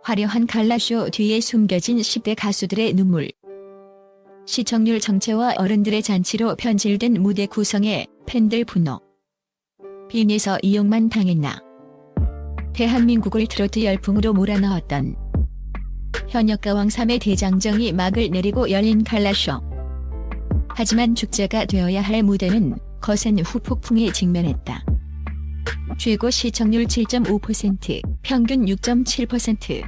화려한 갈라쇼 뒤에 숨겨진 10대 가수들의 눈물. 시청률 정체와 어른들의 잔치로 변질된 무대 구성에 팬들 분노. 빈에서 이용만 당했나. 대한민국을 트로트 열풍으로 몰아넣었던 현역가왕 3의 대장정이 막을 내리고 열린 갈라쇼. 하지만 축제가 되어야 할 무대는 거센 후폭풍에 직면했다. 최고 시청률 7.5%, 평균 6.7%.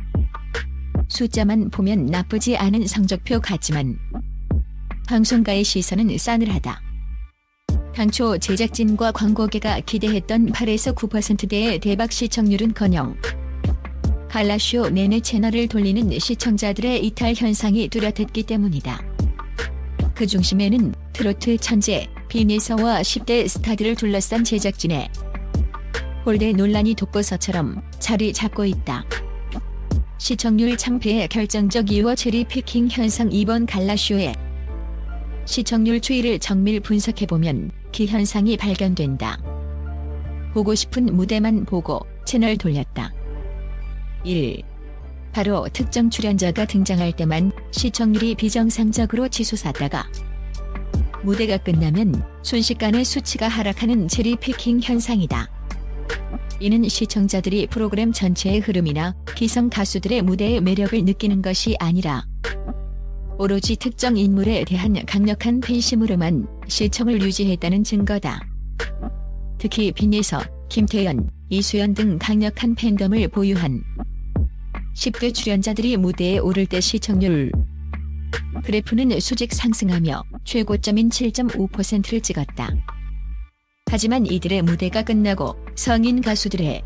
숫자만 보면 나쁘지 않은 성적표 같지만 방송가의 시선은 싸늘하다. 당초 제작진과 광고계가 기대했던 8에서 9%대의 대박 시청률은커녕 갈라쇼 내내 채널을 돌리는 시청자들의 이탈 현상이 뚜렷했기 때문이다. 그 중심에는 트로트 천재 빈에서와 10대 스타들을 둘러싼 제작진의 홀대 논란이 독보서처럼 자리 잡고 있다. 시청률 참패의 결정적 이유와 체리피킹 현상. 이번 갈라쇼의 시청률 추이를 정밀 분석해보면 그 현상이 발견된다. 보고 싶은 무대만 보고 채널 돌렸다. 1. 바로 특정 출연자가 등장할 때만 시청률이 비정상적으로 치솟았다가 무대가 끝나면 순식간에 수치가 하락하는 체리피킹 현상이다. 이는 시청자들이 프로그램 전체의 흐름이나 기성 가수들의 무대의 매력을 느끼는 것이 아니라 오로지 특정 인물에 대한 강력한 팬심으로만 시청을 유지했다는 증거다. 특히 빈에서 김태연, 이수연 등 강력한 팬덤을 보유한 10대 출연자들이 무대에 오를 때 시청률 그래프는 수직 상승하며 최고점인 7.5%를 찍었다. 하지만 이들의 무대가 끝나고 성인 가수들의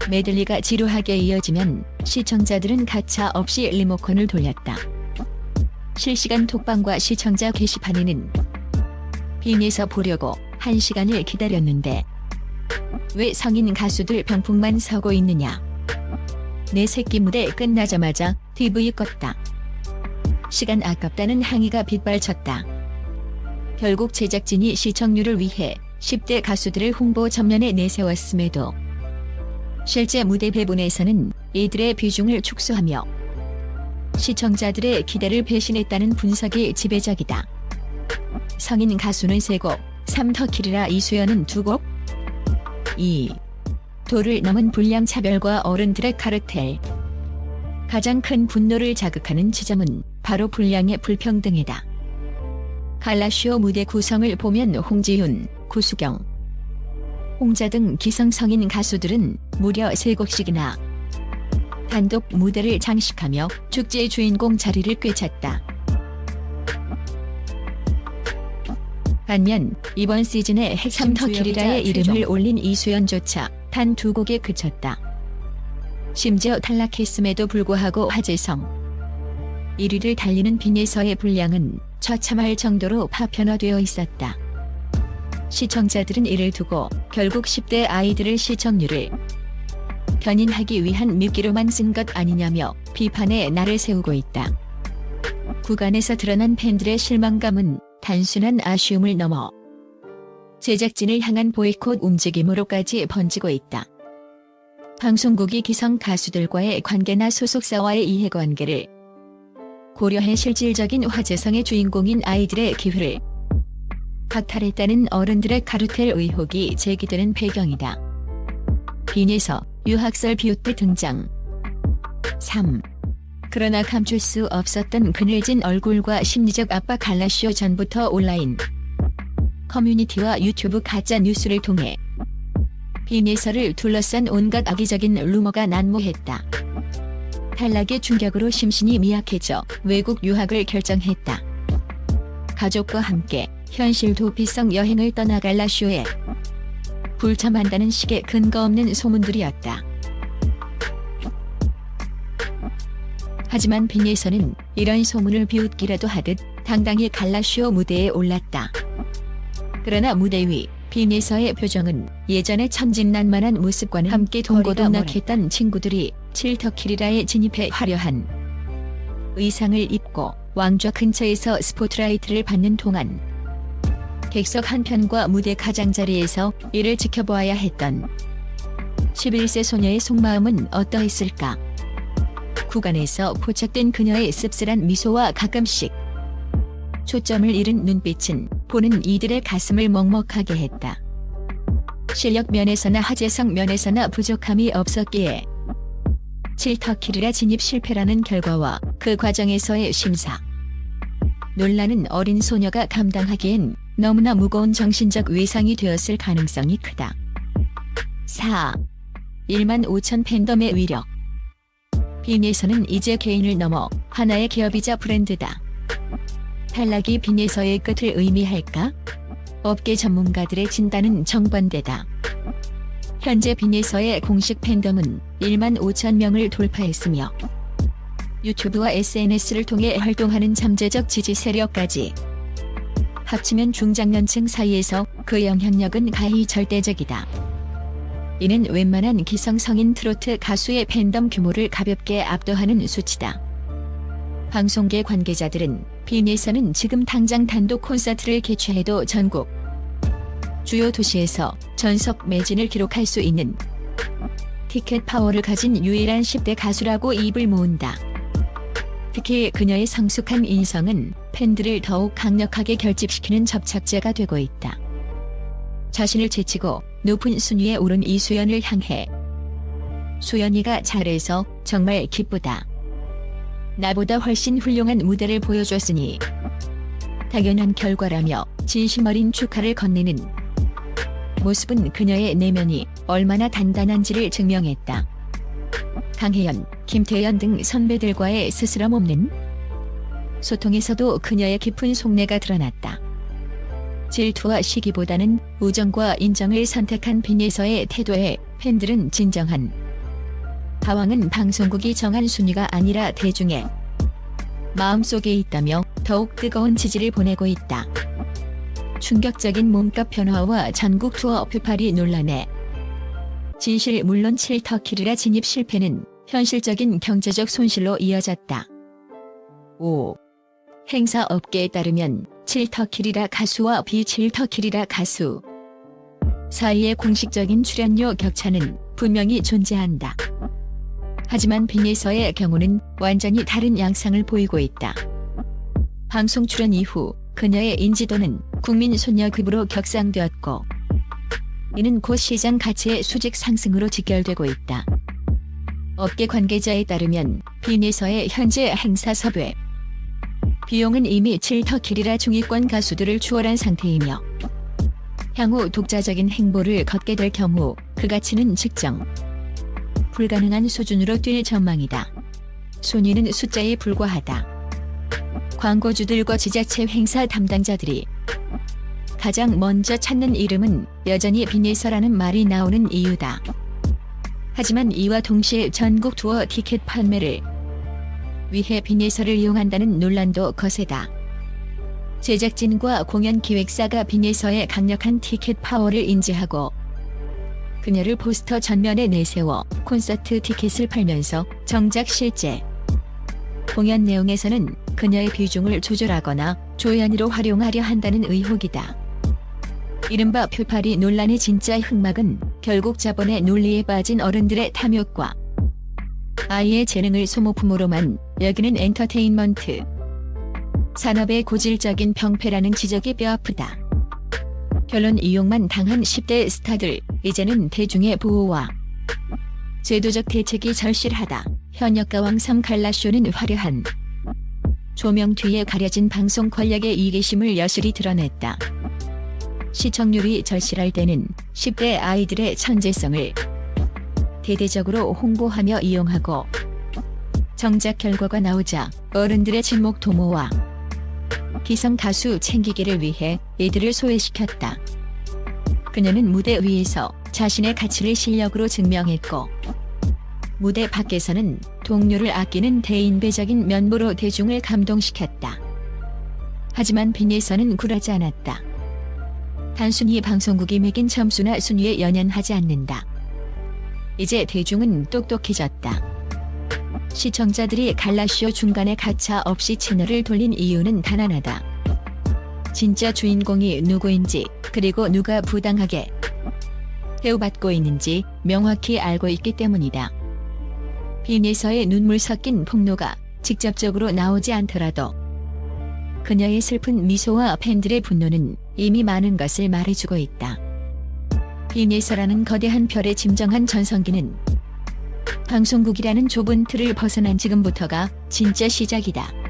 메들리가 지루하게 이어지면 시청자들은 가차 없이 리모컨을 돌렸다. 실시간 톡방과 시청자 게시판에는 빈에서 보려고 1시간을 기다렸는데 왜 성인 가수들 병풍만 서고 있느냐. 내 새끼 무대 끝나자마자 TV 껐다. 시간 아깝다는 항의가 빗발쳤다. 결국 제작진이 시청률을 위해 10대 가수들을 홍보 전면에 내세웠음에도 실제 무대 배분에서는 이들의 비중을 축소하며 시청자들의 기대를 배신했다는 분석이 지배적이다. 성인 가수는 3곡, 3터키리라 이수연은 2곡. 2. 도를 넘은 불량 차별과 어른들의 카르텔. 가장 큰 분노를 자극하는 지점은 바로 불량의 불평등이다. 갈라쇼 무대 구성을 보면 홍지윤, 구수경, 홍자 등 기성 성인 가수들은 무려 3곡씩이나 단독 무대를 장식하며 축제의 주인공 자리를 꿰찼다. 반면 이번 시즌의 핵심 터키리라의 이름을 올린 이수연조차 단 2곡에 그쳤다. 심지어 탈락했음에도 불구하고 화제성 1위를 달리는 빈에서의 분량은 처참할 정도로 파편화되어 있었다. 시청자들은 이를 두고 결국 10대 아이들의 시청률을 견인하기 위한 미끼로만 쓴 것 아니냐며 비판의 날을 세우고 있다. 구간에서 드러난 팬들의 실망감은 단순한 아쉬움을 넘어 제작진을 향한 보이콧 움직임으로까지 번지고 있다. 방송국이 기성 가수들과의 관계나 소속사와의 이해관계를 고려해 실질적인 화제성의 주인공인 아이들의 기회를 박탈했다는 어른들의 카르텔 의혹이 제기되는 배경이다. 빈에서 유학설 비웃듯 등장. 3. 그러나 감출 수 없었던 그늘진 얼굴과 심리적 압박. 갈라쇼 전부터 온라인 커뮤니티와 유튜브 가짜 뉴스를 통해 빈에서를 둘러싼 온갖 악의적인 루머가 난무했다. 탈락의 충격으로 심신이 미약해져 외국 유학을 결정했다. 가족과 함께 현실 도피성 여행을 떠나 갈라쇼에 불참한다는 식의 근거 없는 소문들이었다. 하지만 빈에서는 이런 소문을 비웃기라도 하듯 당당히 갈라쇼 무대에 올랐다. 그러나 무대 위 빈에서의 표정은 예전의 천진난만한 모습과는 함께 동고동락했던 친구들이 7터키리라에 진입해 화려한 의상을 입고 왕좌 근처에서 스포트라이트를 받는 동안 객석 한편과 무대 가장자리에서 이를 지켜보아야 했던 11세 소녀의 속마음은 어떠했을까? 구간에서 포착된 그녀의 씁쓸한 미소와 가끔씩 초점을 잃은 눈빛은 보는 이들의 가슴을 먹먹하게 했다. 실력 면에서나 하재성 면에서나 부족함이 없었기에 7터키리라 진입 실패라는 결과와 그 과정에서의 심사 논란은 어린 소녀가 감당하기엔 너무나 무거운 정신적 외상이 되었을 가능성이 크다. 4. 1만 5천 팬덤의 위력. 빈에서는 이제 개인을 넘어 하나의 기업이자 브랜드다. 탈락이 빈에서의 끝을 의미할까? 업계 전문가들의 진단은 정반대다. 현재 빈에서의 공식 팬덤은 1만 5천 명을 돌파했으며 유튜브와 SNS를 통해 활동하는 잠재적 지지 세력까지 합치면 중장년층 사이에서 그 영향력은 가히 절대적이다. 이는 웬만한 기성성인 트로트 가수의 팬덤 규모를 가볍게 압도하는 수치다. 방송계 관계자들은 빈에서는 지금 당장 단독 콘서트를 개최해도 전국 주요 도시에서 전석 매진을 기록할 수 있는 티켓 파워를 가진 유일한 10대 가수라고 입을 모은다. 특히 그녀의 성숙한 인성은 팬들을 더욱 강력하게 결집시키는 접착제가 되고 있다. 자신을 제치고 높은 순위에 오른 이수연을 향해 수연이가 잘해서 정말 기쁘다. 나보다 훨씬 훌륭한 무대를 보여줬으니 당연한 결과라며 진심 어린 축하를 건네는 모습은 그녀의 내면이 얼마나 단단한지를 증명했다. 강혜연, 김태연 등 선배들과의 스스럼 없는 소통에서도 그녀의 깊은 속내가 드러났다. 질투와 시기보다는 우정과 인정을 선택한 빈에서의 태도에 팬들은 진정한 가왕은 방송국이 정한 순위가 아니라 대중의 마음속에 있다며 더욱 뜨거운 지지를 보내고 있다. 충격적인 몸값 변화와 전국 투어 퓨파리 논란에 진실 물론 7터키리라 진입 실패는 현실적인 경제적 손실로 이어졌다. 5. 행사 업계에 따르면 7터키리라 가수와 비7터키리라 가수 사이의 공식적인 출연료 격차는 분명히 존재한다. 하지만 빈에서의 경우는 완전히 다른 양상을 보이고 있다. 방송 출연 이후 그녀의 인지도는 국민 소녀급으로 격상되었고 이는 곧 시장 가치의 수직 상승으로 직결되고 있다. 업계 관계자에 따르면 빈에서의 현재 행사 섭외 비용은 이미 7터키리라 중위권 가수들을 추월한 상태이며 향후 독자적인 행보를 걷게 될 경우 그 가치는 측정 불가능한 수준으로 뛸 전망이다. 순위는 숫자에 불과하다. 광고주들과 지자체 행사 담당자들이 가장 먼저 찾는 이름은 여전히 빈에서라는 말이 나오는 이유다. 하지만 이와 동시에 전국 투어 티켓 판매를 위해 빈에서를 이용한다는 논란도 거세다. 제작진과 공연 기획사가 빈에서의 강력한 티켓 파워를 인지하고 그녀를 포스터 전면에 내세워 콘서트 티켓을 팔면서 정작 실제 공연 내용에서는 그녀의 비중을 조절하거나 조연으로 활용하려 한다는 의혹이다. 이른바 퓨파리 논란의 진짜 흑막은 결국 자본의 논리에 빠진 어른들의 탐욕과 아이의 재능을 소모품으로만 여기는 엔터테인먼트 산업의 고질적인 병폐라는 지적이 뼈아프다. 결론 이용만 당한 10대 스타들, 이제는 대중의 보호와 제도적 대책이 절실하다. 현역 가왕 3 갈라쇼는 화려한 조명 뒤에 가려진 방송 권력의 이기심을 여실히 드러냈다. 시청률이 절실할 때는 10대 아이들의 천재성을 대대적으로 홍보하며 이용하고 정작 결과가 나오자 어른들의 침묵 도모와 기성 가수 챙기기를 위해 이들을 소외시켰다. 그녀는 무대 위에서 자신의 가치를 실력으로 증명했고 무대 밖에서는 동료를 아끼는 대인배적인 면모로 대중을 감동시켰다. 하지만 빈에서는 굴하지 않았다. 단순히 방송국이 매긴 점수나 순위에 연연하지 않는다. 이제 대중은 똑똑해졌다. 시청자들이 갈라쇼 중간에 가차 없이 채널을 돌린 이유는 단 하나다. 진짜 주인공이 누구인지 그리고 누가 부당하게 대우받고 있는지 명확히 알고 있기 때문이다. 빈에서의 눈물 섞인 폭로가 직접적으로 나오지 않더라도 그녀의 슬픈 미소와 팬들의 분노는 이미 많은 것을 말해주고 있다. 빈에서라는 거대한 별의 짐정한 전성기는 방송국이라는 좁은 틀을 벗어난 지금부터가 진짜 시작이다.